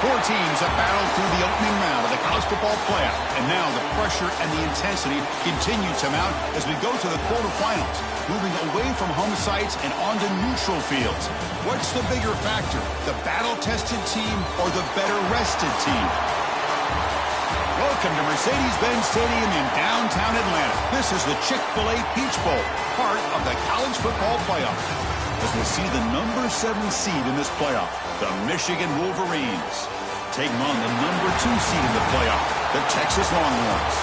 Four teams have battled through the opening round of the college football playoff. And now the pressure and the intensity continue to mount as we go to the quarterfinals, moving away from home sites and onto neutral fields. What's the bigger factor, the battle-tested team or the better-rested team? Welcome to Mercedes-Benz Stadium in downtown Atlanta. This is the Chick-fil-A Peach Bowl, part of the college football playoff. As we see the number 7 seed in this playoff, the Michigan Wolverines, taking on the number 2 seed in the playoff, the Texas Longhorns.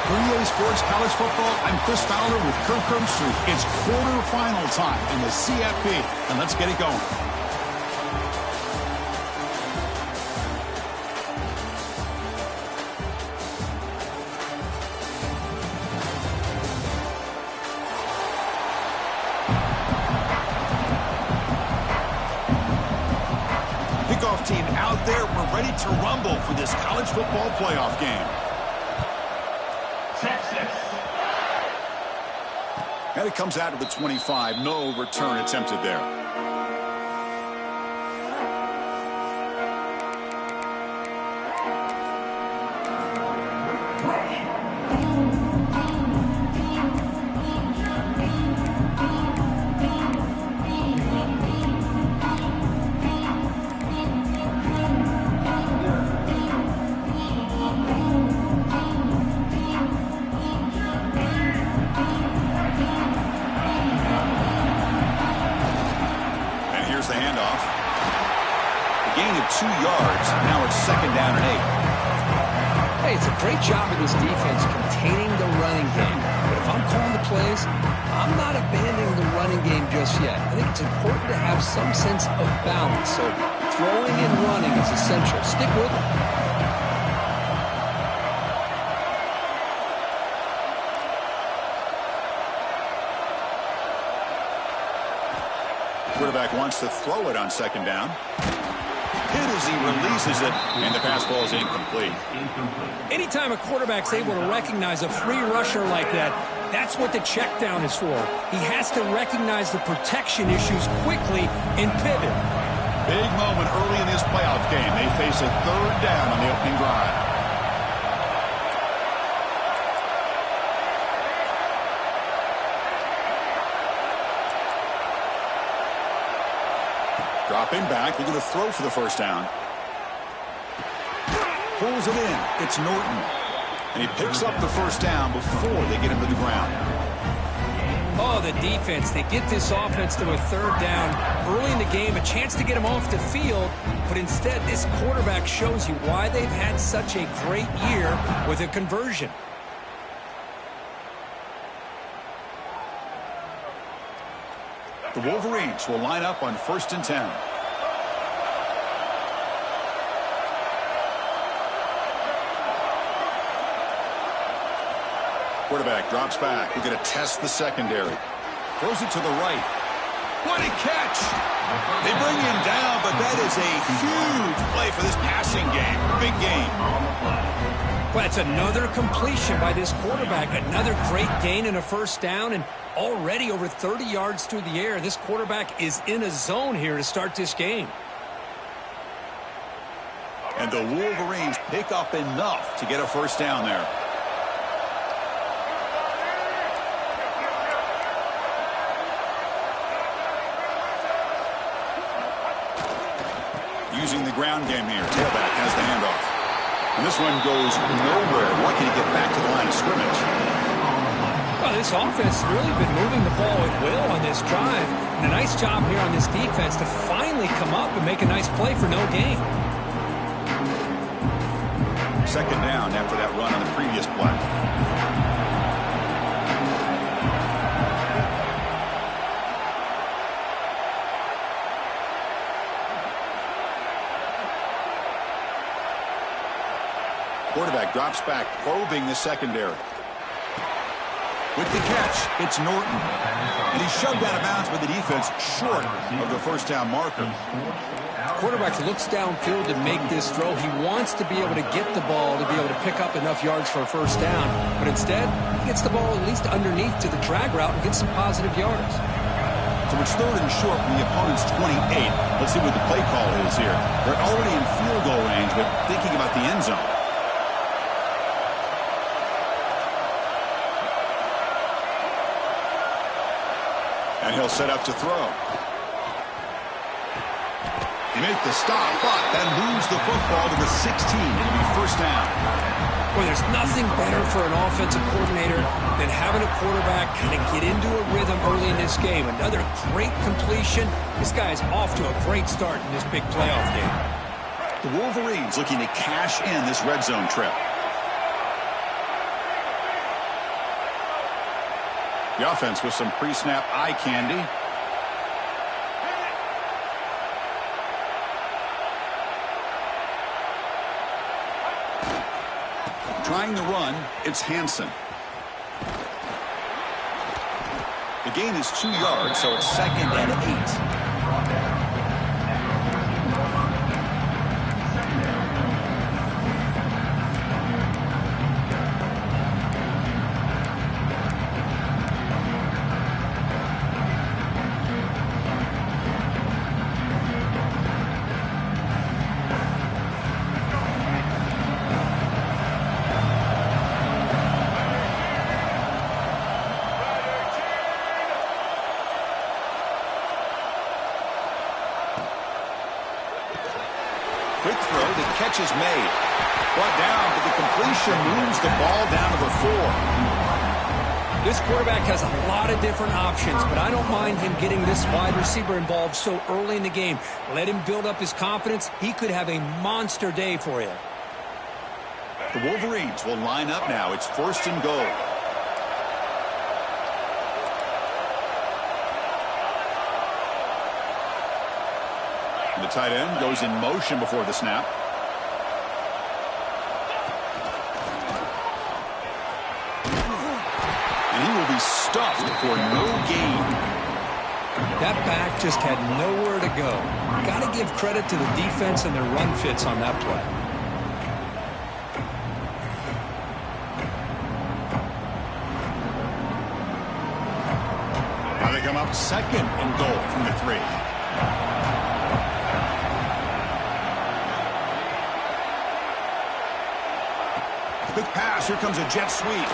For EA Sports College Football, I'm Chris Fowler with Kirk Herbstreit. It's quarterfinal time in the CFB, and let's get it going. Team out there, we're ready to rumble for this college football playoff game. Texas. And it comes out of the 25. No return attempted there. The handoff. A gain of 2 yards. Now it's 2nd down and 8. Hey, it's a great job of this defense containing the running game. But if I'm calling the plays, I'm not abandoning the running game just yet. I think it's important to have some sense of balance. So throwing and running is essential. Stick with it. Quarterback wants to throw it on 2nd down. Hit as he releases it, and the pass ball is incomplete. Anytime a quarterback's able to recognize a free rusher like that, that's what the check down is for. He has to recognize the protection issues quickly and pivot. Big moment early in this playoff game. They face a 3rd down on the opening drive. Dropping back, looking to throw for the 1st down. Pulls it in. It's Norton. And he picks up the 1st down before they get him to the ground. Oh, the defense. They get this offense to a 3rd down early in the game, a chance to get him off the field. But instead, this quarterback shows you why they've had such a great year with a conversion. The Wolverines will line up on 1st and 10. Quarterback drops back. We're going to test the secondary. Throws it to the right. What a catch! They bring him down, but that is a huge play for this passing game. Big game. Well, that's another completion by this quarterback. Another great gain and a 1st down, and already over 30 yards through the air. This quarterback is in a zone here to start this game. And the Wolverines pick up enough to get a 1st down there. Using the ground game here. Tailback has the handoff. And this one goes nowhere. Lucky to get back to the line of scrimmage. Well, this offense has really been moving the ball at will on this drive. And a nice job here on this defense to finally come up and make a nice play for no gain. 2nd down after that run on the previous play. Quarterback drops back, probing the secondary. With the catch, it's Norton. And he's shoved out of bounds with the defense short of the 1st down marker. Quarterback looks downfield to make this throw. He wants to be able to get the ball to be able to pick up enough yards for a 1st down. But instead, he gets the ball at least underneath to the drag route and gets some positive yards. To So it's 3rd and short from the opponent's 28. Let's see what the play call is here. They're already in field goal range, but thinking about the end zone. And he'll set up to throw. He made the stop, but then moves the football to the 16. It'll be first down. Well, there's nothing better for an offensive coordinator than having a quarterback kind of get into a rhythm early in this game. Another great completion. This guy is off to a great start in this big playoff game. The Wolverines looking to cash in this red zone trip. The offense with some pre-snap eye candy. Trying to run, it's Hansen. The gain is 2 yards, so it's 2nd and 8. Quick throw, the catch is made. Brought down, but the completion moves the ball down to the 4. This quarterback has a lot of different options, but I don't mind him getting this wide receiver involved so early in the game. Let him build up his confidence. He could have a monster day for you. The Wolverines will line up now. It's 1st and goal. The tight end goes in motion before the snap. And he will be stuffed for no gain. That back just had nowhere to go. Got to give credit to the defense and their run fits on that play. Now they come up 2nd and goal from the 3. Quick pass. Here comes a jet sweep.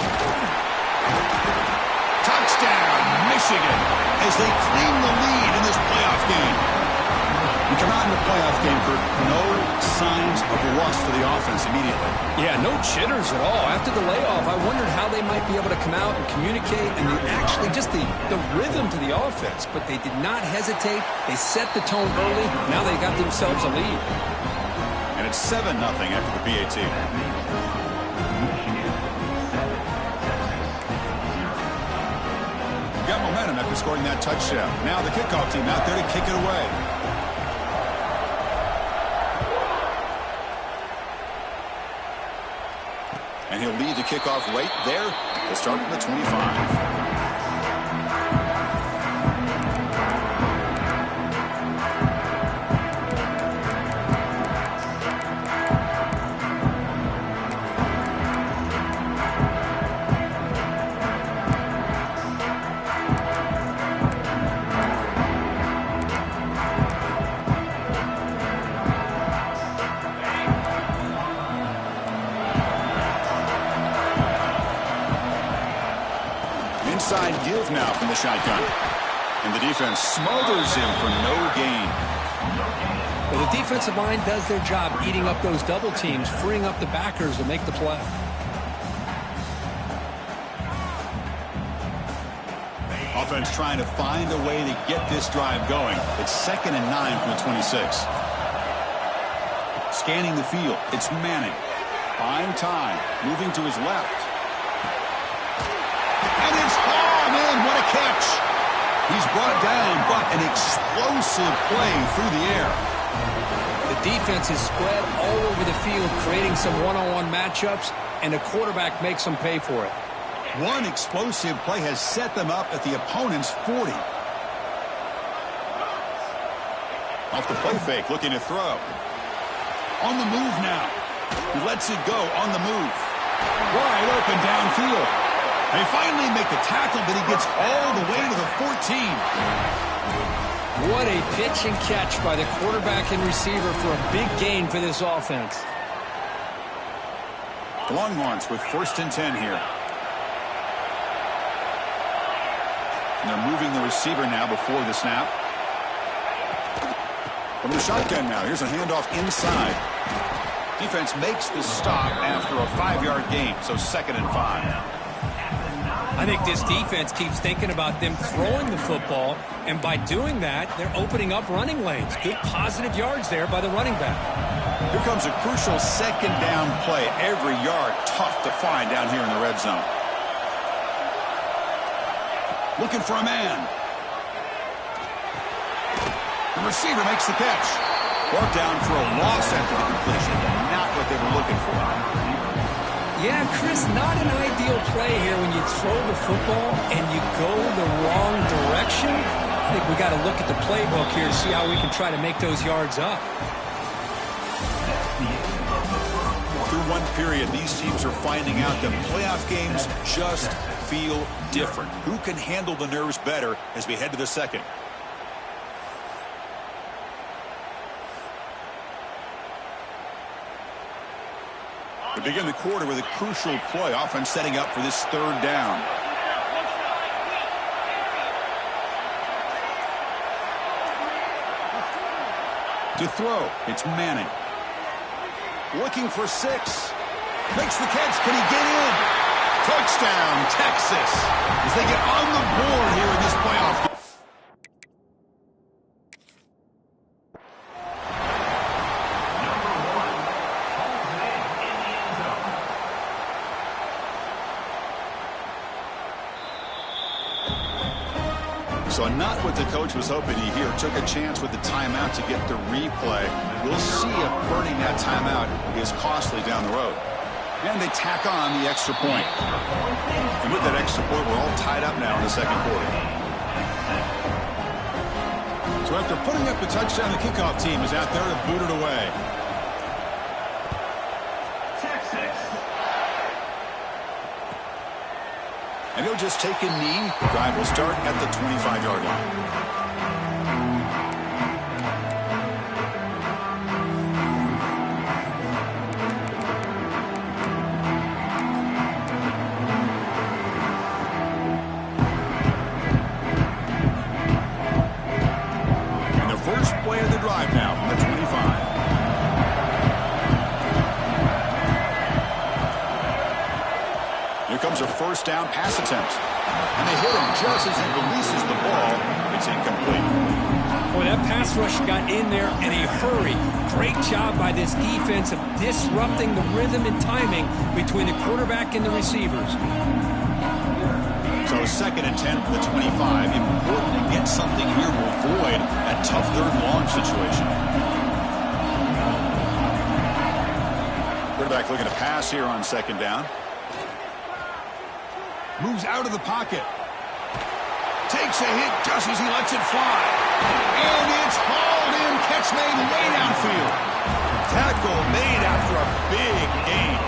Touchdown, Michigan, as they claim the lead in this playoff game. You come out in the playoff game for no signs of rust for the offense immediately. Yeah, no jitters at all. After the layoff, I wondered how they might be able to come out and communicate and actually just the rhythm to the offense. But they did not hesitate. They set the tone early. Now they got themselves a lead. And it's 7-0 after the PAT. Got momentum after scoring that touchdown. Now the kickoff team out there to kick it away. And he'll lead the kickoff right there. He'll start at the 25. Inside give now from the shotgun. And the defense smothers him for no gain. Well, the defensive line does their job eating up those double teams, freeing up the backers to make the play. Offense trying to find a way to get this drive going. It's 2nd and 9 from the 26. Scanning the field, it's Manning. Buying time, moving to his left. And it's man, what a catch. He's brought down, but an explosive play through the air. The defense is spread all over the field, creating some one-on-one matchups, and the quarterback makes them pay for it. One explosive play has set them up at the opponent's 40. Off the play fake, looking to throw. On the move now. He lets it go on the move. Wide open downfield. They finally make the tackle, but he gets all the way to the 14. What a pitch and catch by the quarterback and receiver for a big gain for this offense. The Longhorns with 1st and 10 here. And they're moving the receiver now before the snap. From the shotgun now, here's a handoff inside. Defense makes the stop after a 5-yard gain, so 2nd and 5. I think this defense keeps thinking about them throwing the football, and by doing that, they're opening up running lanes. Good positive yards there by the running back. Here comes a crucial 2nd down play. Every yard tough to find down here in the red zone. Looking for a man. The receiver makes the catch. Brought down for a loss after the completion. Not what they were looking for. Yeah, Chris, not an ideal play here when you throw the football and you go the wrong direction. I think we got to look at the playbook here to see how we can try to make those yards up. Through one period, these teams are finding out that playoff games just feel different. Who can handle the nerves better as we head to the second? We begin the quarter with a crucial play. Offense setting up for this 3rd down. To throw, it's Manning. Looking for 6. Makes the catch. Can he get in? Touchdown, Texas. As they get on the board here in this playoff game. So not what the coach was hoping to hear. Took a chance with the timeout to get the replay. We'll see if burning that timeout is costly down the road. And they tack on the extra point. And with that extra point, we're all tied up now in the second quarter. So after putting up the touchdown, the kickoff team is out there to boot it away. And he'll just take a knee. The drive will start at the 25-yard line. And the first play of the drive now from the 25. Here comes a 1st down pass attempt. And they hit him just as he releases the ball. It's incomplete. Boy, that pass rush got in there in a hurry. Great job by this defense of disrupting the rhythm and timing between the quarterback and the receivers. So 2nd and 10 for the 25. Important to get something here to avoid that tough 3rd and long situation. Quarterback looking to pass here on 2nd down. Moves out of the pocket. Takes a hit just as he lets it fly. And it's hauled in. Catch made way downfield. Tackle made after a big gain.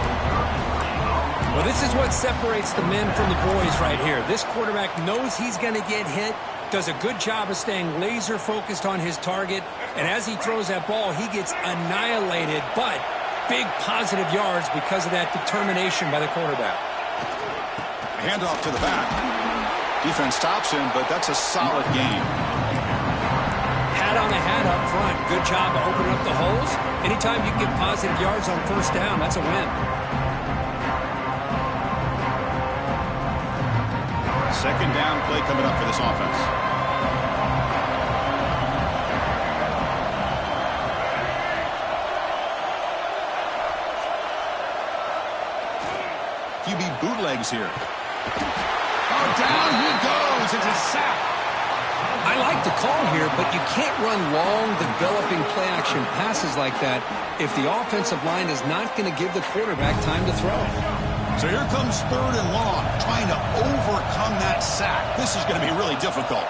Well, this is what separates the men from the boys right here. This quarterback knows he's going to get hit, does a good job of staying laser focused on his target, and as he throws that ball, he gets annihilated, but big positive yards because of that determination by the quarterback. Handoff to the back. Defense stops him, but that's a solid gain. Hat on a hat up front. Good job of opening up the holes. Anytime you get positive yards on 1st down, that's a win. 2nd down play coming up for this offense. QB bootlegs here. Oh, down he goes. It's a sack. I like the call here, but you can't run long, developing play-action passes like that if the offensive line is not going to give the quarterback time to throw. So here comes 3rd and long, trying to overcome that sack. This is going to be really difficult.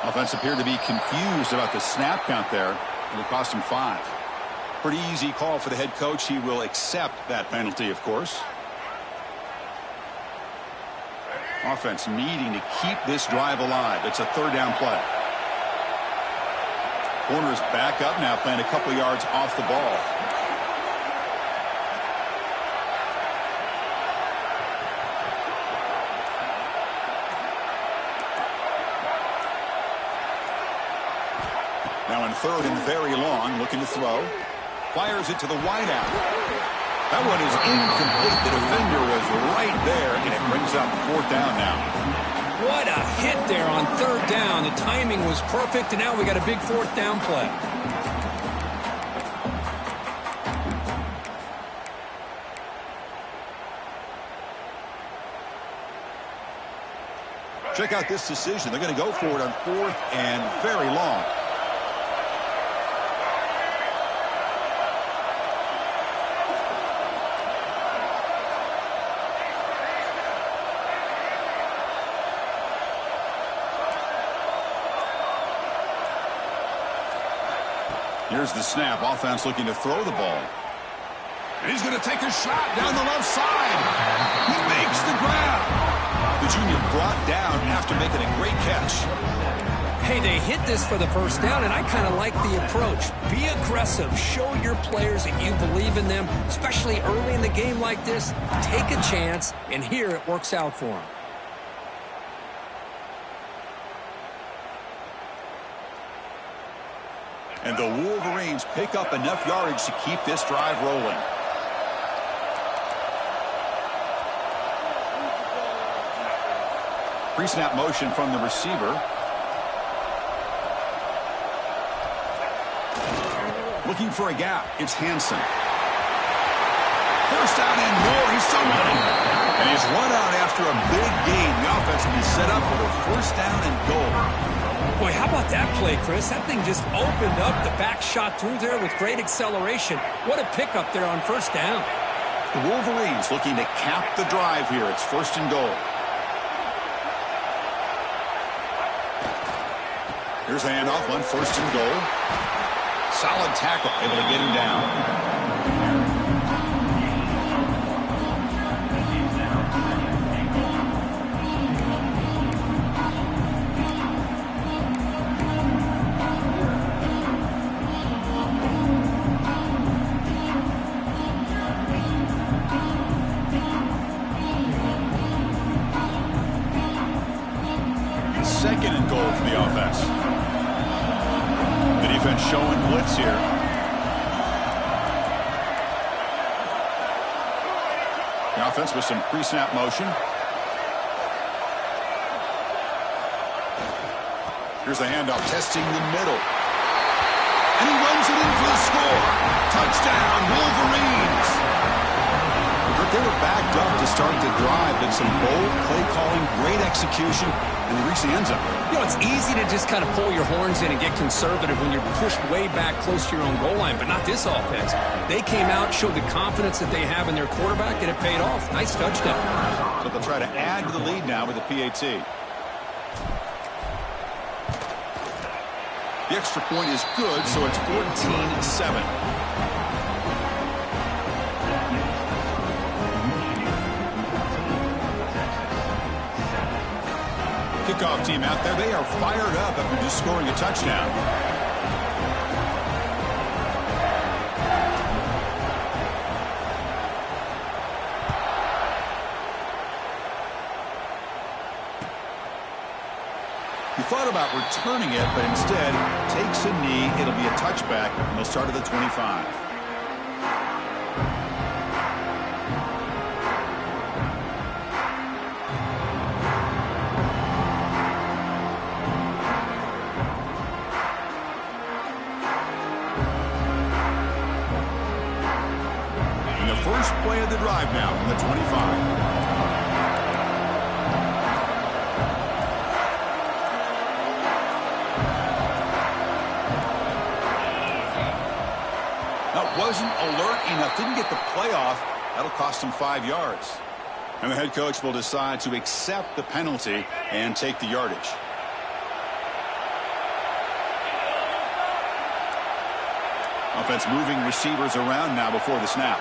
Offense appeared to be confused about the snap count there. It will cost him 5. Pretty easy call for the head coach. He will accept that penalty, of course. Offense needing to keep this drive alive. It's a 3rd down play. Corner's back up now, playing a couple yards off the ball. Now in 3rd and very long, looking to throw. Fires it to the wideout. That one is incomplete. The defender was right there, and it brings up 4th down now. What a hit there on 3rd down. The timing was perfect, and now we got a big 4th down play. Check out this decision. They're going to go for it on 4th and very long. Here's the snap. Offense looking to throw the ball. And he's going to take a shot down the left side. He makes the grab. The junior brought down after making a great catch. Hey, they hit this for the 1st down, and I kind of like the approach. Be aggressive. Show your players that you believe in them, especially early in the game like this. Take a chance, and here it works out for them. And the Wolverines pick up enough yardage to keep this drive rolling. Pre-snap motion from the receiver. Looking for a gap. It's Hansen. 1st down and more. He's still running. And he's run out after a big gain. The offense will be set up for the 1st down and goal. Boy, how about that play, Chris? That thing just opened up. The back shot through there with great acceleration. What a pickup there on 1st down. The Wolverines looking to cap the drive here. It's 1st and goal. Here's the handoff on 1st and goal. Solid tackle, able to get him down. Showing blitz here. The offense with some pre-snap motion. Here's the handoff, testing the middle. And he runs it in for the score. Touchdown, Wolverines. They were backed up to start the drive, but some bold play calling, great execution, and they reach the end zone. You know, it's easy to just kind of pull your horns in and get conservative when you're pushed way back close to your own goal line, but not this offense. They came out, showed the confidence that they have in their quarterback, and it paid off. Nice touchdown. So they'll try to add to the lead now with the PAT. The extra point is good, so it's 14-7. Kickoff team out there. They are fired up after just scoring a touchdown. He thought about returning it, but instead takes a knee. It'll be a touchback, and they'll start at the 25. First play of the drive now from the 25. That wasn't alert enough. Didn't get the play off. That'll cost him 5 yards. And the head coach will decide to accept the penalty and take the yardage. Offense moving receivers around now before the snap.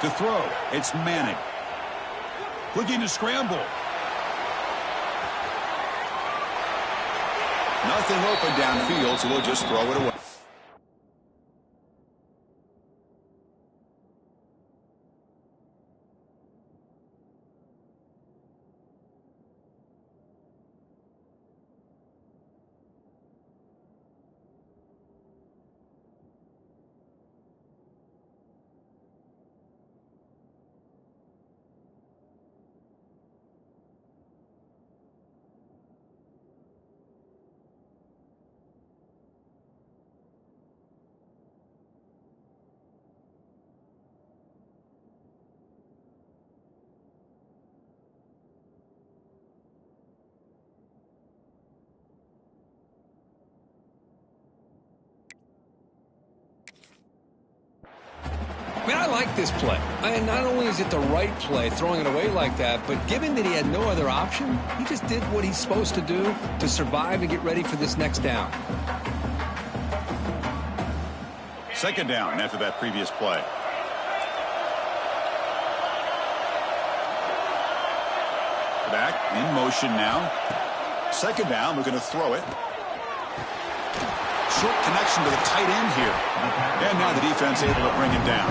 To throw, it's Manning. Looking to scramble. Nothing open downfield, so we'll just throw it away. I mean, I like this play. Not only is it the right play, throwing it away like that, but given that he had no other option, he just did what he's supposed to do to survive and get ready for this next down. Second down after that previous play. Back in motion now. Second down, we're going to throw it. Short connection to the tight end here. And now the defense able to bring him down.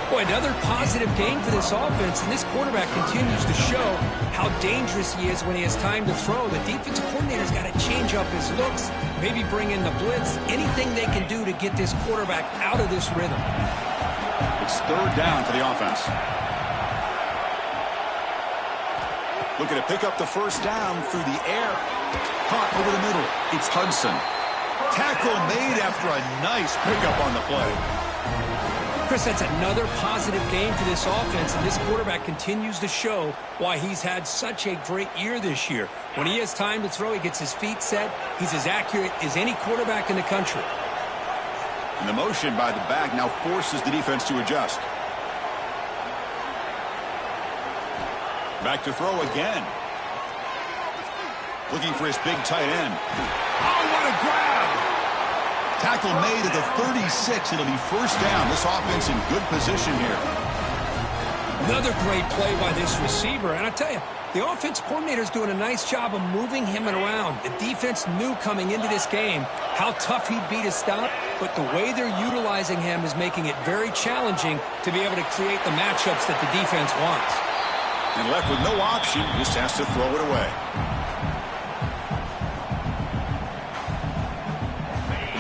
Boy, another positive game for this offense, and this quarterback continues to show how dangerous he is when he has time to throw. The defensive coordinator's got to change up his looks, maybe bring in the blitz, anything they can do to get this quarterback out of this rhythm. It's third down for the offense. Looking to pick up the first down through the air. Caught over the middle. It's Hudson. Tackle made after a nice pickup on the play. Chris, that's another positive game for this offense, and this quarterback continues to show why he's had such a great year this year. When he has time to throw, he gets his feet set. He's as accurate as any quarterback in the country. And the motion by the back now forces the defense to adjust. Back to throw again. Looking for his big tight end. Oh, what a grab! Tackle made at the 36. It'll be first down. This offense in good position here. Another great play by this receiver. And I tell you, the offense coordinator's doing a nice job of moving him around. The defense knew coming into this game how tough he'd be to stop, but the way they're utilizing him is making it very challenging to be able to create the matchups that the defense wants. And left with no option, just has to throw it away.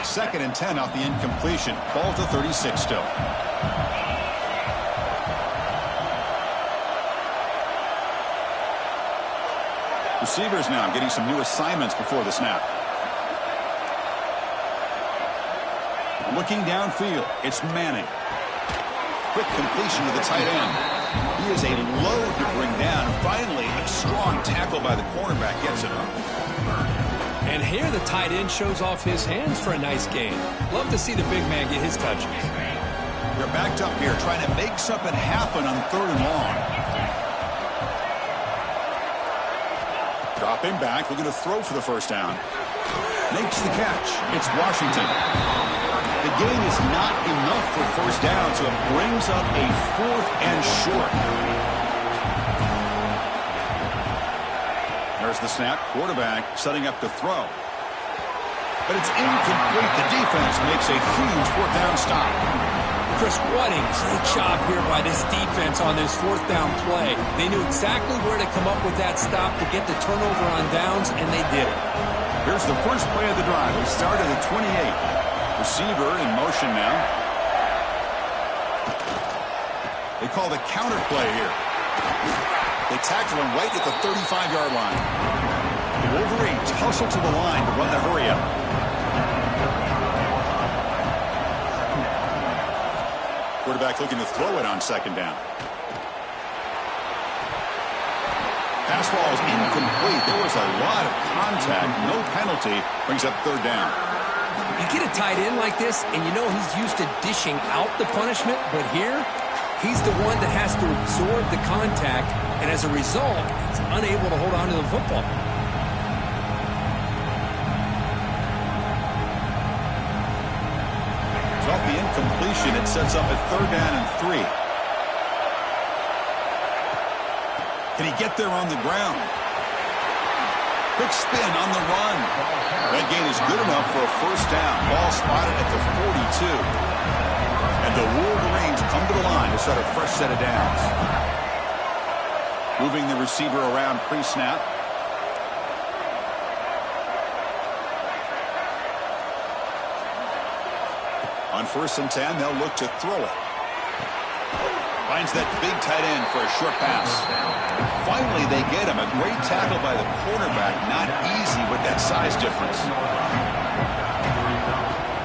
Second and 10 off the incompletion. Ball to 36 still. Receivers now getting some new assignments before the snap. Looking downfield, it's Manning. Quick completion to the tight end. He is a load to bring down. Finally, a strong tackle by the cornerback gets it up. And here the tight end shows off his hands for a nice game. Love to see the big man get his touches. They're backed up here trying to make something happen on third and long. Dropping back, looking to throw for the first down. Makes the catch. It's Washington. The gain is not enough for first down, so it brings up a fourth and short. There's the snap. Quarterback setting up to throw. But it's incomplete. The defense makes a huge fourth down stop. Chris, what a great job here by this defense on this fourth down play. They knew exactly where to come up with that stop to get the turnover on downs, and they did it. Here's the first play of the drive. We start at the 28. Receiver in motion now. They call the counter play here. They tackle him right at the 35-yard line. The Wolverines hustle to the line to run the hurry-up. Quarterback looking to throw it on second down. Pass ball is incomplete. There was a lot of contact. No penalty. Brings up third down. You get a tight end like this, and you know he's used to dishing out the punishment, but here, he's the one that has to absorb the contact, and as a result, he's unable to hold on to the football. completion. It sets up at 3rd down and 3. Can he get there on the ground? Quick spin on the run. That gain is good enough for a 1st down. Ball spotted at the 42. And the Wolverines come to the line to start a fresh set of downs. Moving the receiver around pre-snap. On 1st and 10, they'll look to throw it. Finds that big tight end for a short pass. Finally, they get him. A great tackle by the quarterback. Not easy with that size difference.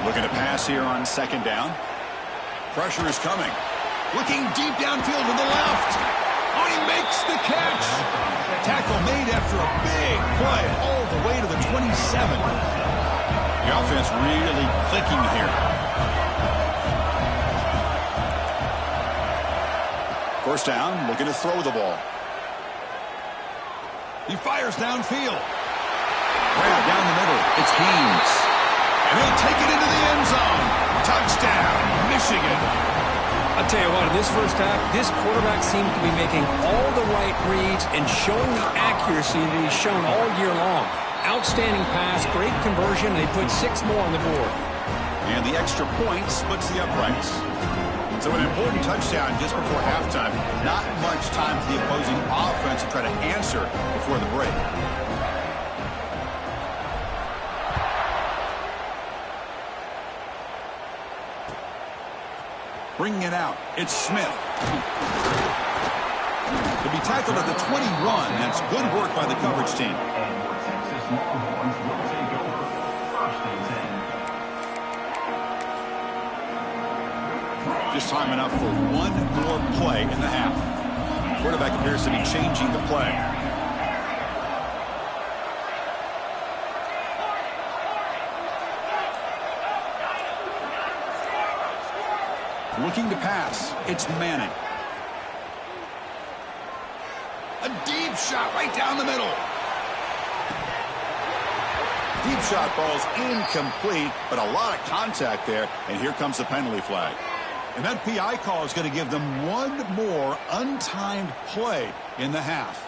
Looking to pass here on 2nd down. Pressure is coming. Looking deep downfield to the left. Oh, he makes the catch. Tackle made after a big play all the way to the 27. The offense really clicking here. 1st down, looking to throw the ball. He fires downfield. Right down the middle. It's Haynes. And he'll take it into the end zone. Touchdown, Michigan. I'll tell you what, in this first half, this quarterback seems to be making all the right reads and showing the accuracy that he's shown all year long. Outstanding pass, great conversion. They put 6 more on the board. And the extra point splits the uprights. So an important touchdown just before halftime. Not much time for the opposing offense to try to answer before the break. Bringing it out, it's Smith. To be tackled at the 21, that's good work by the coverage team. Just time enough for one more play in the half. Quarterback appears to be changing the play. Looking to pass. It's Manning. A deep shot right down the middle. Deep shot ball's incomplete, but a lot of contact there, and here comes the penalty flag. And that PI call is going to give them one more untimed play in the half.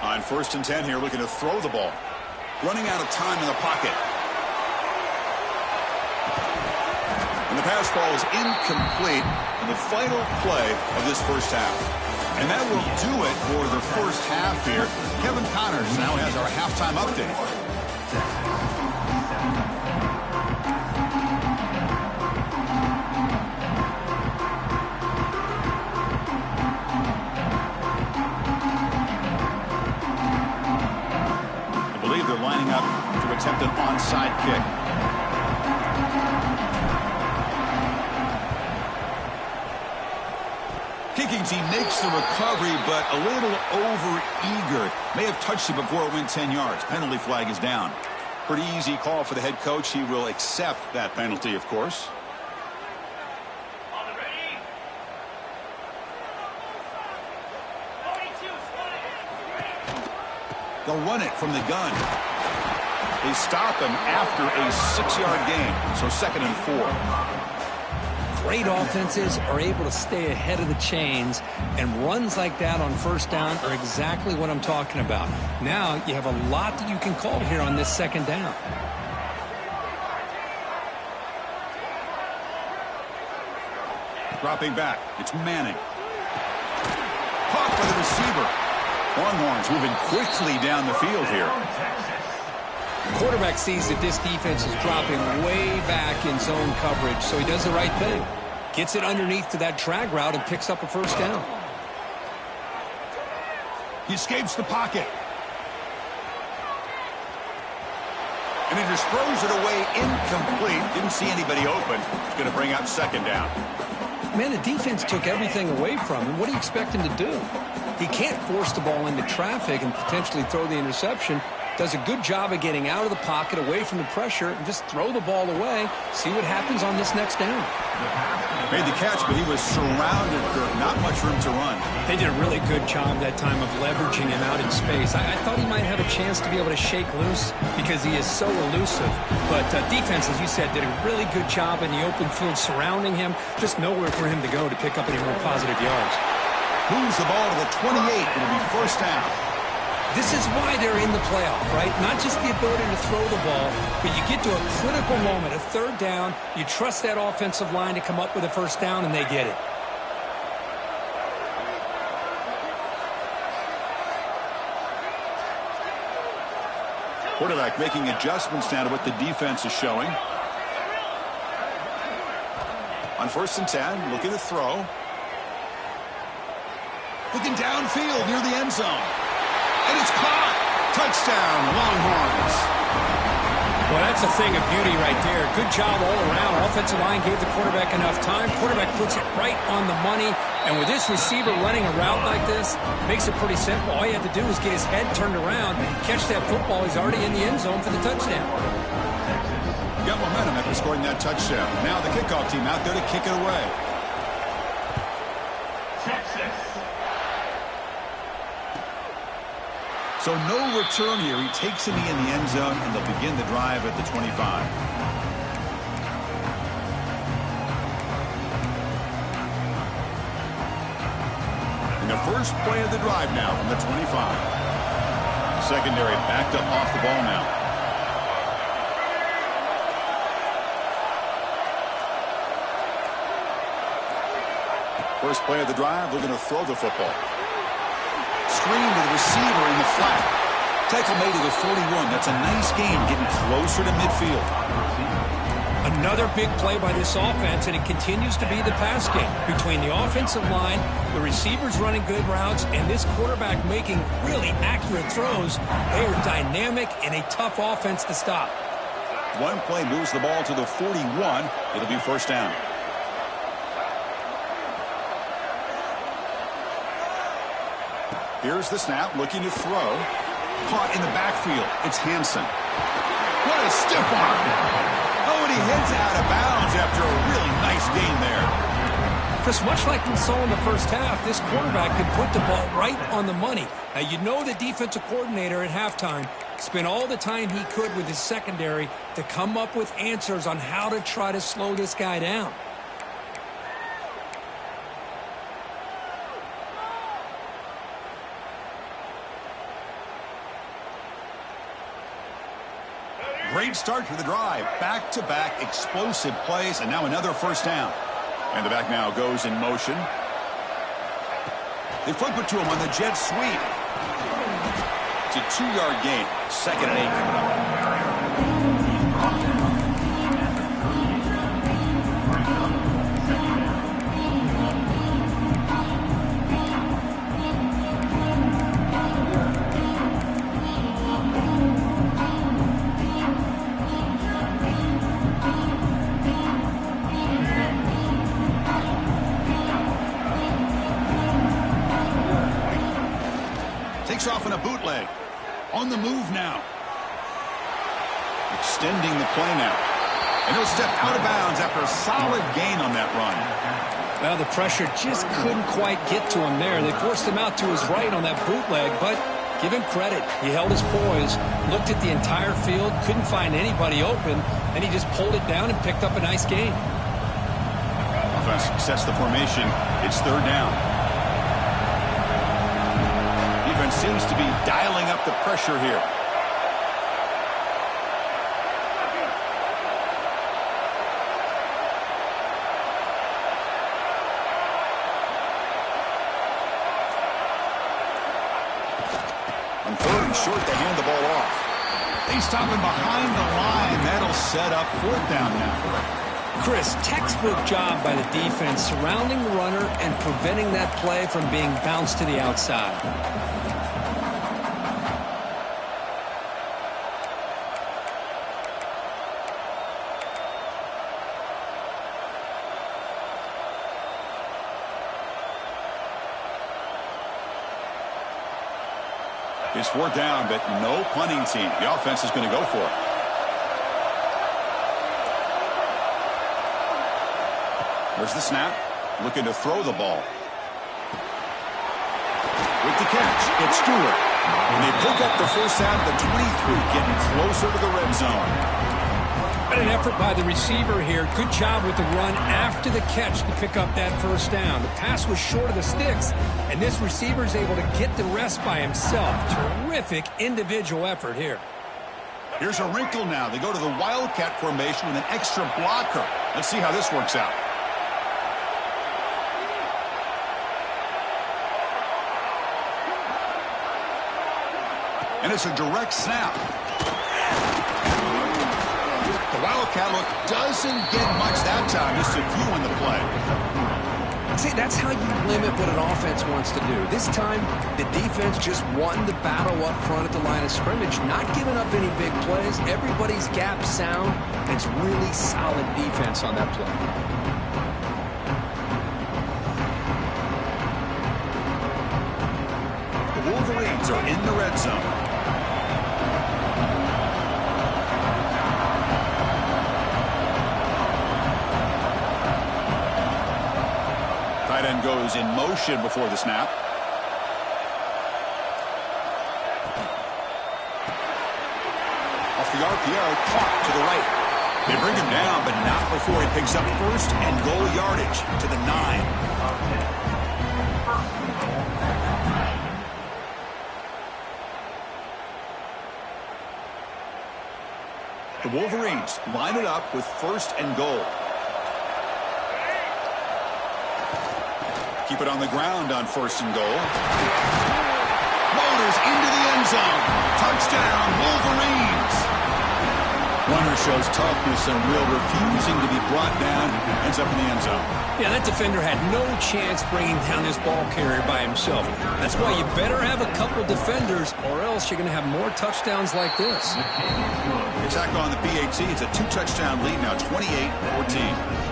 On 1st and 10 here, looking to throw the ball. Running out of time in the pocket. And the pass ball is incomplete in the final play of this first half. And that will do it for the first half here. Kevin Connors now has our halftime update. I believe they're lining up to attempt an onside kick. Kicking team makes the recovery, but a little over-eager. May have touched it before it went 10 yards. Penalty flag is down. Pretty easy call for the head coach. He will accept that penalty, of course. They'll run it from the gun. They stop him after a 6-yard gain, so 2nd and 4. Great offenses are able to stay ahead of the chains, and runs like that on 1st down are exactly what I'm talking about. Now you have a lot that you can call here on this 2nd down. Dropping back, it's Manning. Caught by the receiver. Longhorns moving quickly down the field here. The quarterback sees that this defense is dropping way back in zone coverage, so he does the right thing. Gets it underneath to that drag route and picks up a 1st down. He escapes the pocket. And he just throws it away incomplete. Didn't see anybody open. It's going to bring up 2nd down. Man, the defense took everything away from him. What do you expect him to do? He can't force the ball into traffic and potentially throw the interception. does a good job of getting out of the pocket, away from the pressure, and just throw the ball away. See what happens on this next down. Made the catch, but he was surrounded, Kirk. Not much room to run. They did a really good job that time of leveraging him out in space. I thought he might have a chance to be able to shake loose because he is so elusive. But defense, as you said, did a really good job in the open field surrounding him. Just nowhere for him to go to pick up any more positive yards. Moves the ball to the 28. It'll be first down. This is why they're in the playoff, right? Not just the ability to throw the ball, but you get to a critical moment, a third down, you trust that offensive line to come up with a first down, and they get it. Quarterback making adjustments now to what the defense is showing. On 1st and 10, looking to throw. Looking downfield near the end zone. And it's caught. Touchdown, Longhorns. Well, that's a thing of beauty right there. Good job all around. Offensive line gave the quarterback enough time. Quarterback puts it right on the money. And with this receiver running a route like this, makes it pretty simple. All you have to do is get his head turned around, catch that football. He's already in the end zone for the touchdown. Got momentum after scoring that touchdown. Now the kickoff team out there to kick it away. So no return here. He takes it in the end zone, and they'll begin the drive at the 25. And the first play of the drive now from the 25. Secondary backed up off the ball now. First play of the drive, they're going to throw the football. Screen to the receiver in the flat. Tackle made to the 41. That's a nice game, getting closer to midfield. Another big play by this offense, and it continues to be the pass game between the offensive line, the receivers running good routes, and this quarterback making really accurate throws. They are dynamic and a tough offense to stop. One play moves the ball to the 41. It'll be first down. Here's the snap, looking to throw. Caught in the backfield. It's Hansen. What a stiff arm. Oh, and he heads out of bounds after a really nice gain there. Chris, much like we saw in the first half, this quarterback could put the ball right on the money. Now, you know the defensive coordinator at halftime spent all the time he could with his secondary to come up with answers on how to try to slow this guy down. Great start to the drive. Back-to-back explosive plays, and now another first down. And the back now goes in motion. They flip it to him on the jet sweep. It's a 2-yard gain. 2nd and 8 coming up. Off in a bootleg. On the move now. Extending the play now. And he'll step out of bounds after a solid gain on that run. Well, the pressure just couldn't quite get to him there. They forced him out to his right on that bootleg, but give him credit. He held his poise, looked at the entire field, couldn't find anybody open, and he just pulled it down and picked up a nice gain. Offense sets the formation. It's 3rd down. Defense seems to be dialing up the pressure here. On 3rd and short, they hand the ball off. They stop him behind the line. That'll set up 4th down now. Chris, textbook job by the defense surrounding the runner and preventing that play from being bounced to the outside. It's fourth down, but no punting team. The offense is going to go for it. There's the snap. Looking to throw the ball. With the catch, it's Stewart. And they pick up the first down at the 23, getting closer to the red zone. An effort by the receiver here. Good job with the run after the catch to pick up that first down. The pass was short of the sticks, and this receiver is able to get the rest by himself. Terrific individual effort here. Here's a wrinkle now. They go to the Wildcat formation with an extra blocker. Let's see how this works out. And it's a direct snap. The Wildcat look doesn't get much that time. Just a few in the play. See, that's how you limit what an offense wants to do. This time, the defense just won the battle up front at the line of scrimmage, not giving up any big plays. Everybody's gap sound, and it's really solid defense on that play. The Wolverines are in the red zone. Tight end goes in motion before the snap. Off the RPO, caught to the right. They bring him down, but not before he picks up first and goal yardage to the 9. The Wolverines line it up with first and goal. Keep it on the ground on first and goal. Motors into the end zone. Touchdown, Wolverines. Runner shows toughness and real refusing to be brought down. Ends up in the end zone. Yeah, that defender had no chance bringing down this ball carrier by himself. That's why you better have a couple defenders, or else you're going to have more touchdowns like this. Attack on the PAT. It's a 2-touchdown lead now, 28-14.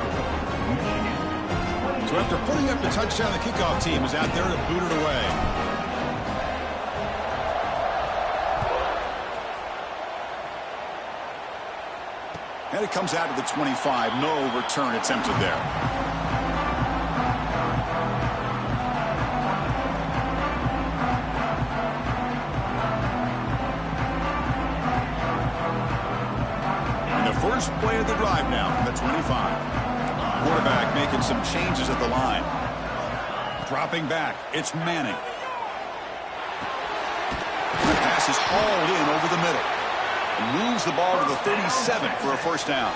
So after putting up the touchdown, the kickoff team is out there to boot it away. And it comes out to the 25. No return attempted there. And the first play of the drive now from the 25. Quarterback making some changes at the line. Dropping back, it's Manning. The pass is hauled in over the middle. Moves the ball to the 37 for a first down.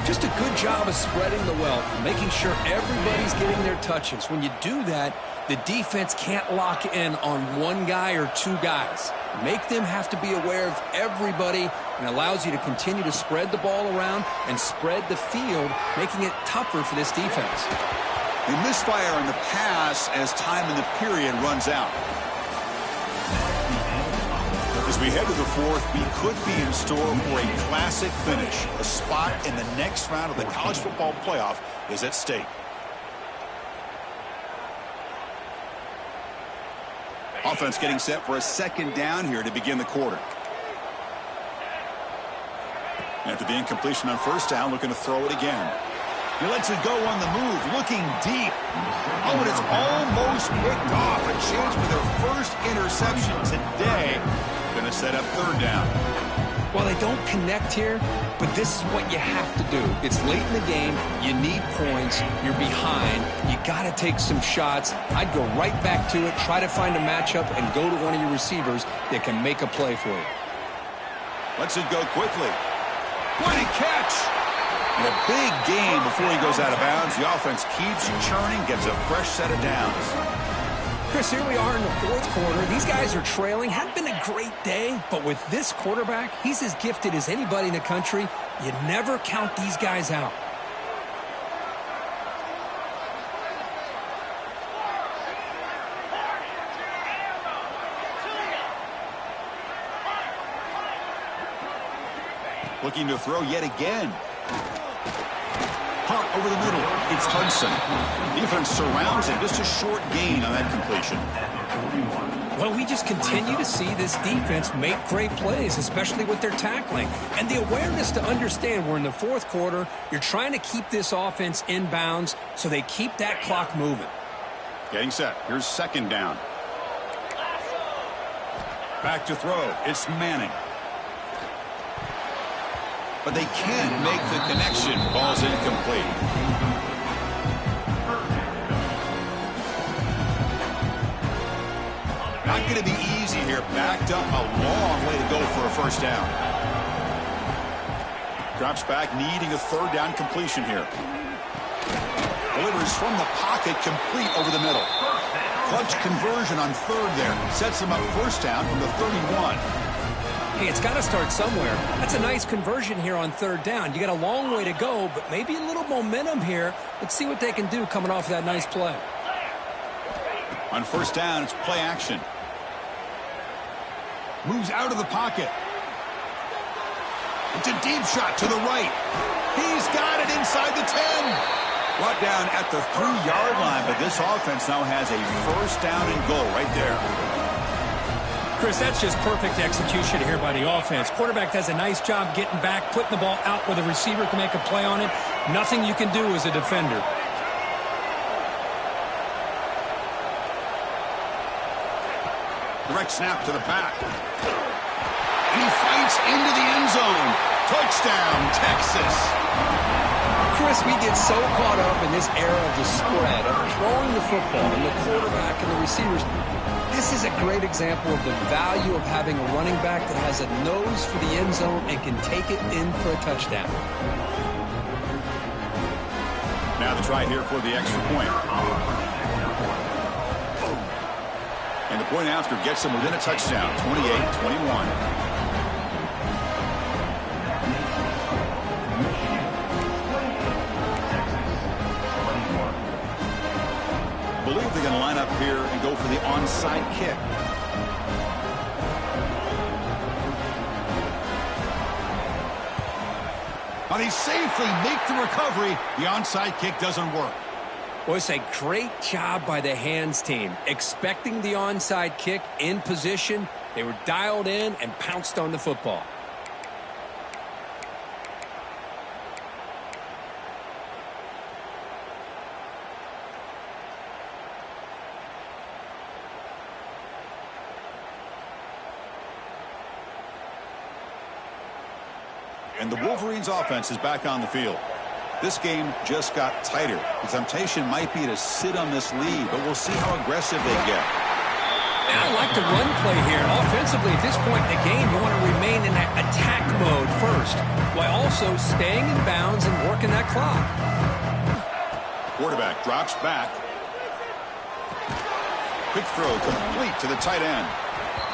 Just a good job of spreading the wealth, making sure everybody's getting their touches. When you do that, the defense can't lock in on one guy or two guys. Make them have to be aware of everybody, and allows you to continue to spread the ball around and spread the field, making it tougher for this defense. They misfire in the pass as time in the period runs out. As we head to the fourth, we could be in store for a classic finish. A spot in the next round of the college football playoff is at stake. Offense getting set for a second down here to begin the quarter. After the incompletion on first down, looking to throw it again. He lets it go on the move, looking deep. Oh, and it's almost picked off. A chance for their first interception today. Going to set up third down. Well, they don't connect here, but this is what you have to do. It's late in the game. You need points. You're behind. You got to take some shots. I'd go right back to it, try to find a matchup, and go to one of your receivers that can make a play for you. Lets it go quickly. What a catch! And a big game before he goes out of bounds. The offense keeps churning, gets a fresh set of downs. Chris, here we are in the fourth quarter. These guys are trailing. Hadn't been a great day, but with this quarterback, he's as gifted as anybody in the country. You never count these guys out. Looking to throw yet again. Hot over the middle. It's Hudson. Defense surrounds him. Just a short gain on that completion. Well, we just continue to see this defense make great plays, especially with their tackling. And the awareness to understand we're in the fourth quarter, you're trying to keep this offense in bounds so they keep that clock moving. Getting set. Here's second down. Back to throw. It's Manning. But they can't make the connection. Ball's incomplete. Not going to be easy here. Backed up a long way to go for a first down. Drops back, needing a third down completion here. Delivers from the pocket, complete over the middle. Clutch conversion on third there. Sets him up first down from the 31. Hey, it's got to start somewhere. That's a nice conversion here on third down. You got a long way to go, but maybe a little momentum here. Let's see what they can do coming off that nice play. On first down, it's play action. Moves out of the pocket. It's a deep shot to the right. He's got it inside the 10. Brought down at the 3-yard line, but this offense now has a first down and goal right there. Chris, that's just perfect execution here by the offense. Quarterback does a nice job getting back, putting the ball out where the receiver can make a play on it. Nothing you can do as a defender. Direct snap to the back. And he fights into the end zone. Touchdown, Texas. Chris, we get so caught up in this era of the spread, of throwing the football and the quarterback and the receivers. This is a great example of the value of having a running back that has a nose for the end zone and can take it in for a touchdown. Now the try here for the extra point. And the point after gets them within a touchdown, 28-21. Believe they're going to line up here and go for the onside kick. Now they safely make the recovery. The onside kick doesn't work. Well, it's a great job by the hands team. Expecting the onside kick in position, they were dialed in and pounced on the football. And the Wolverines offense is back on the field. This game just got tighter. The temptation might be to sit on this lead, but we'll see how aggressive they get. I like the run play here. And offensively, at this point in the game, you want to remain in that attack mode first, while also staying in bounds and working that clock. Quarterback drops back. Quick throw complete to the tight end.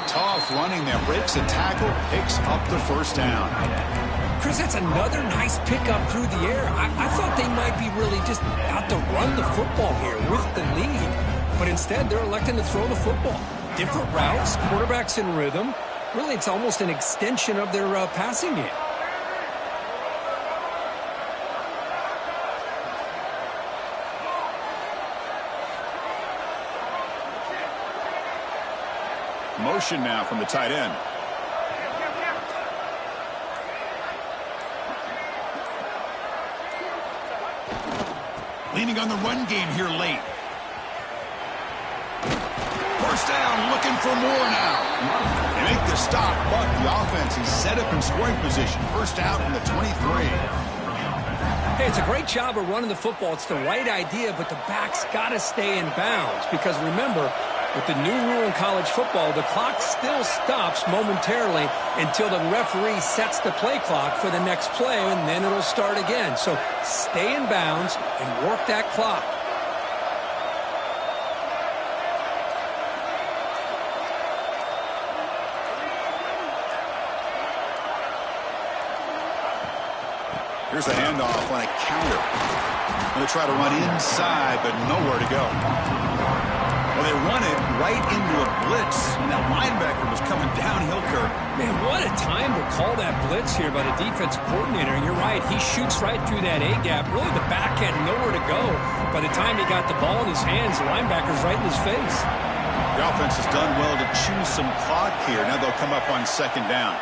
Tough running there. Breaks a tackle, picks up the first down. Chris, that's another nice pickup through the air. I thought they might be really just out to run the football here with the lead. But instead, they're electing to throw the football. Different routes, quarterbacks in rhythm. Really, it's almost an extension of their passing game. Motion now from the tight end. Leaning on the run game here late. First down, looking for more now. They make the stop, but the offense is set up in scoring position. First down from the 23. Hey, it's a great job of running the football. It's the right idea, but the back's got to stay in bounds. Because remember, with the new rule in college football, the clock still stops momentarily until the referee sets the play clock for the next play, and then it'll start again. So stay in bounds and work that clock. Here's a handoff on a counter. Going to try to run inside, but nowhere to go. Well, they run it right into a blitz, and that linebacker was coming downhill, Kirk. Man, what a time to call that blitz here by the defensive coordinator. And you're right, he shoots right through that A-gap. Really, the back had nowhere to go. By the time he got the ball in his hands, the linebacker's right in his face. The offense has done well to chew some clock here. Now they'll come up on second down.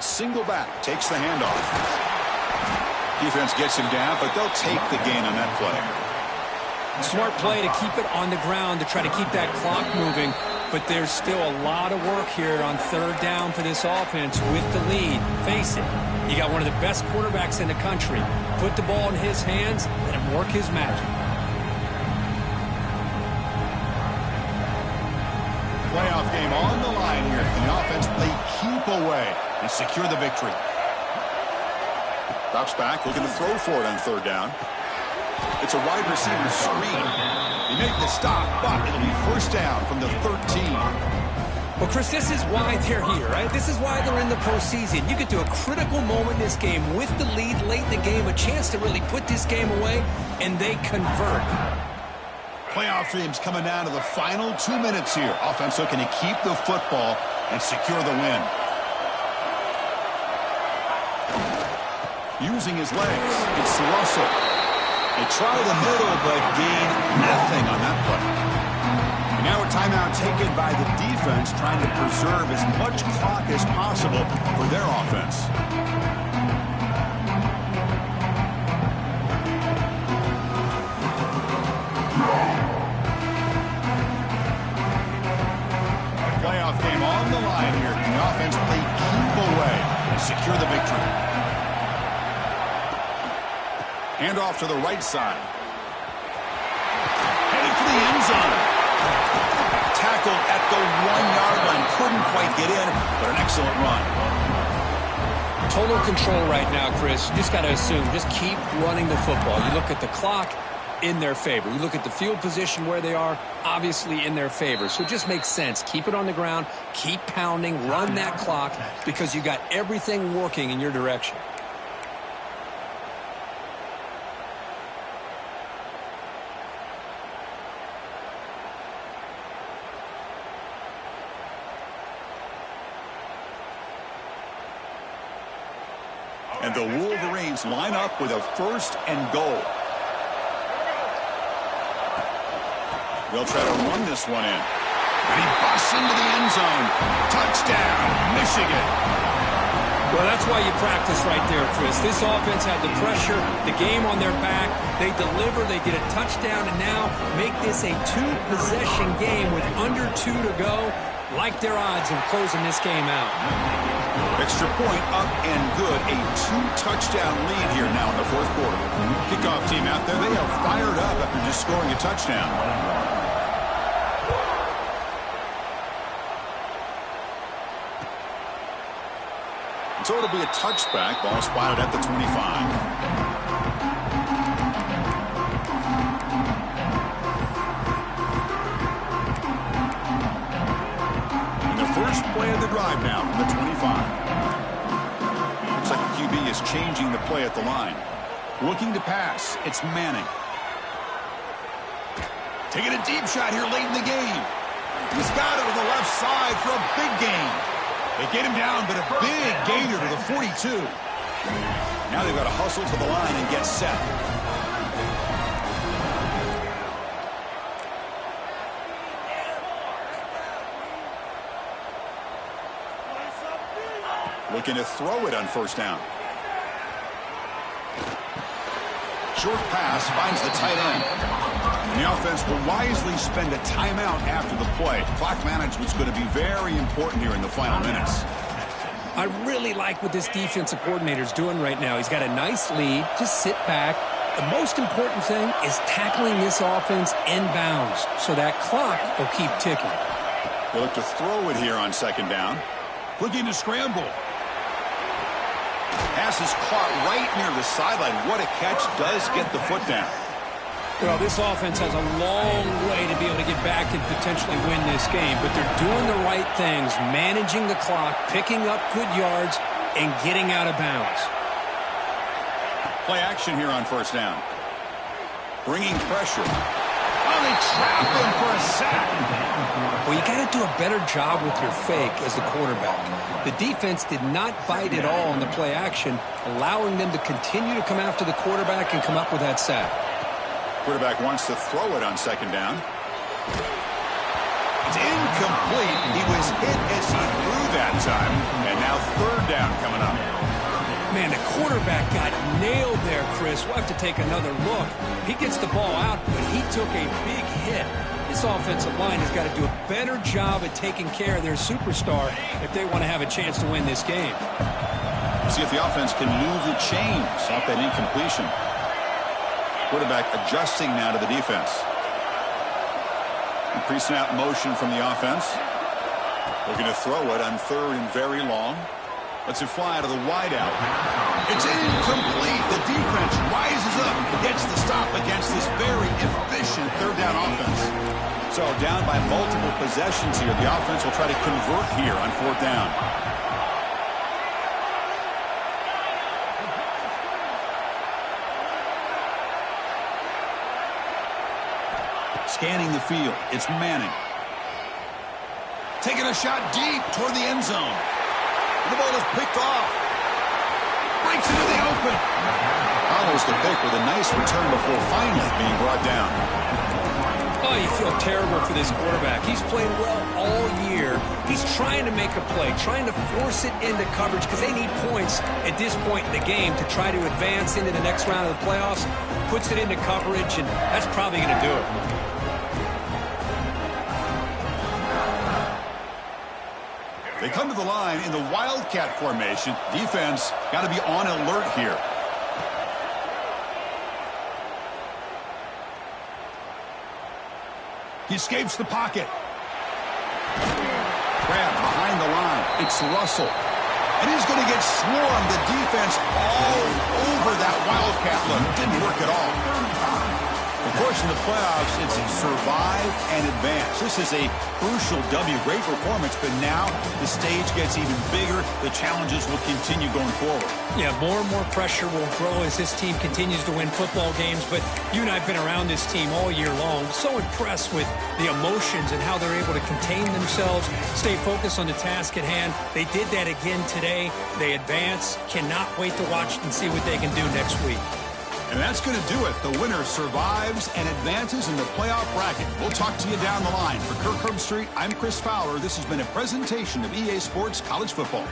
Single back, takes the handoff. Defense gets him down, but they'll take the gain on that play. Smart play to keep it on the ground to try to keep that clock moving, but there's still a lot of work here on third down for this offense with the lead. Face it, you got one of the best quarterbacks in the country. Put the ball in his hands, let him work his magic. Playoff game on the line here. Can the offense play keep away and secure the victory? Drops back, looking to throw for it on third down. It's a wide receiver screen. They make the stop, but it'll be first down from the 13. Well, Chris, this is why they're here, right? This is why they're in the postseason. You get to a critical moment in this game with the lead late in the game, a chance to really put this game away, and they convert. Playoff dreams coming down to the final 2 minutes here. Offense looking to keep the football and secure the win. Using his legs, it's Russell. They try the middle, but gain nothing on that play. And now a timeout taken by the defense, trying to preserve as much clock as possible for their offense. Playoff game on the line here. Can the offense play keep away and secure the victory? Handoff to the right side. Heading for the end zone. Tackled at the 1-yard line. Couldn't quite get in, but an excellent run. Total control right now, Chris. You just got to assume, just keep running the football. You look at the clock, in their favor. You look at the field position where they are, obviously in their favor. So it just makes sense. Keep it on the ground, keep pounding, run that clock, because you got everything working in your direction. And the Wolverines line up with a first and goal. They'll try to run this one in. And he busts into the end zone. Touchdown, Michigan. Well, that's why you practice right there, Chris. This offense had the pressure, the game on their back. They deliver, they get a touchdown, and now make this a two-possession game with under 2 to go. Like their odds of closing this game out. Extra point up and good. A 2-touchdown lead here now in the fourth quarter. Kickoff team out there. They are fired up after just scoring a touchdown. So it'll be a touchback. Ball spotted at the 25. First play of the drive now from the 25. Looks like the QB is changing the play at the line. Looking to pass. It's Manning. Taking a deep shot here late in the game. He's got it on the left side for a big gain. They get him down, but a big gainer to the 42. Now they've got to hustle to the line and get set. Looking to throw it on first down. Short pass finds the tight end. And the offense will wisely spend a timeout after the play. Clock management's going to be very important here in the final minutes. I really like what this defensive coordinator is doing right now. He's got a nice lead. Just sit back. The most important thing is tackling this offense inbounds so that clock will keep ticking. They look to throw it here on second down. Looking to scramble. Pass is caught right near the sideline. What a catch. Does get the foot down. Well, this offense has a long way to be able to get back and potentially win this game, but they're doing the right things, managing the clock, picking up good yards, and getting out of bounds. Play action here on first down. Bringing pressure. They trap him for a sack. Well, you got to do a better job with your fake as the quarterback. The defense did not bite at all on the play action, allowing them to continue to come after the quarterback and come up with that sack. Quarterback wants to throw it on second down. It's incomplete. He was hit as he threw that time. And now third down coming up. Man, the quarterback got nailed there, Chris. We'll have to take another look. He gets the ball out, but he took a big hit. This offensive line has got to do a better job at taking care of their superstar if they want to have a chance to win this game. See if the offense can move the chains off that incompletion. Quarterback adjusting now to the defense. Pre-snap motion from the offense. Looking to throw it on third and very long. Lets it fly to the wideout. It's incomplete. The defense rises up, gets the stop against this very efficient third down offense. So down by multiple possessions here. The offense will try to convert here on fourth down. Scanning the field. It's Manning. Taking a shot deep toward the end zone. The ball is picked off. Breaks into the open. Follows the pick with a nice return before finally being brought down. Oh, you feel terrible for this quarterback. He's played well all year. He's trying to make a play, trying to force it into coverage because they need points at this point in the game to try to advance into the next round of the playoffs. Puts it into coverage, and that's probably going to do it. They come to the line in the Wildcat formation. Defense got to be on alert here. He escapes the pocket. Grab behind the line. It's Russell. And he's going to get swarmed. The defense all over that Wildcat look. Didn't work at all. Of course, in the playoffs, it's survive and advance. This is a crucial W. Great performance, but now the stage gets even bigger. The challenges will continue going forward. Yeah, more and more pressure will grow as this team continues to win football games, but you and I have been around this team all year long. So impressed with the emotions and how they're able to contain themselves, stay focused on the task at hand. They did that again today. They advance. Cannot wait to watch and see what they can do next week. And that's going to do it. The winner survives and advances in the playoff bracket. We'll talk to you down the line. For Kirk Herbstreit, I'm Chris Fowler. This has been a presentation of EA Sports College Football.